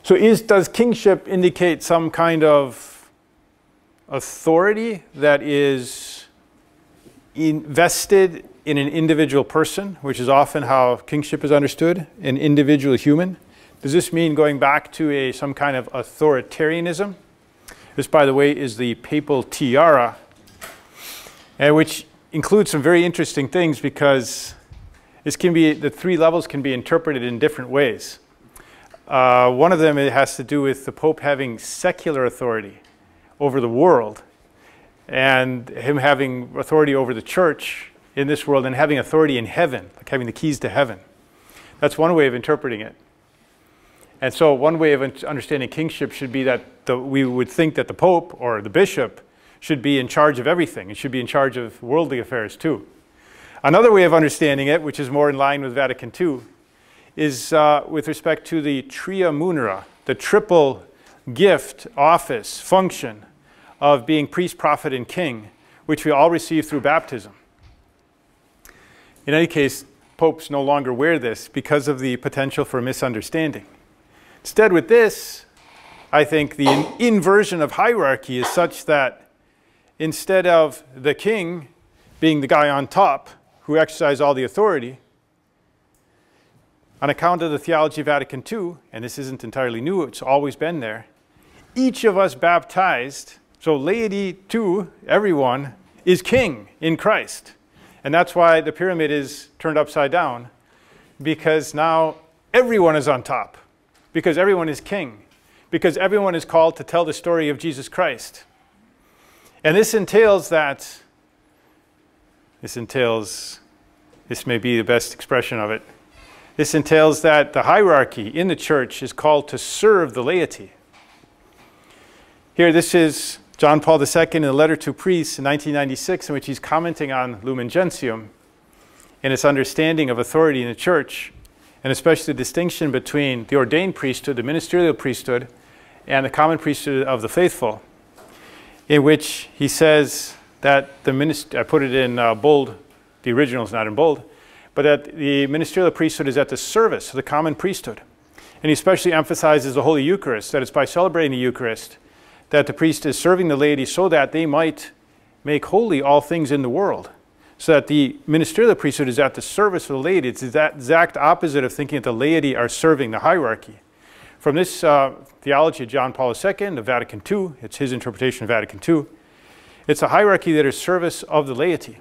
So does kingship indicate some kind of authority that is invested in an individual person, which is often how kingship is understood, an individual human? Does this mean going back to some kind of authoritarianism? This, by the way, is the papal tiara, which includes some very interesting things because the three levels can be interpreted in different ways. One of them, it has to do with the Pope having secular authority over the world and him having authority over the church in this world and having authority in heaven, like having the keys to heaven. That's one way of interpreting it. And so one way of understanding kingship should be that we would think that the Pope or the bishop should be in charge of everything. It should be in charge of worldly affairs too. Another way of understanding it, which is more in line with Vatican II, is with respect to the tria munera, the triple gift, office, function of being priest, prophet, and king, which we all receive through baptism. In any case, popes no longer wear this because of the potential for misunderstanding. Instead, with this, I think the inversion of hierarchy is such that instead of the king being the guy on top who exercises all the authority, on account of the theology of Vatican II, and this isn't entirely new, it's always been there, each of us baptized, so laity too, everyone, is king in Christ. And that's why the pyramid is turned upside down, because now everyone is on top, because everyone is king, because everyone is called to tell the story of Jesus Christ. And this entails that, this may be the best expression of it, this entails that the hierarchy in the church is called to serve the laity. Here, this is John Paul II in a letter to priests in 1996, in which he's commenting on Lumen Gentium and its understanding of authority in the church, and especially the distinction between the ordained priesthood, the ministerial priesthood, and the common priesthood of the faithful, in which he says that I put it in bold, the original is not in bold, but that the ministerial priesthood is at the service of the common priesthood. And he especially emphasizes the Holy Eucharist, that it's by celebrating the Eucharist that the priest is serving the laity so that they might make holy all things in the world. So that the ministerial priesthood is at the service of the laity. It's that exact opposite of thinking that the laity are serving the hierarchy. From this theology of John Paul II, of Vatican II, it's his interpretation of Vatican II, it's a hierarchy that is service of the laity.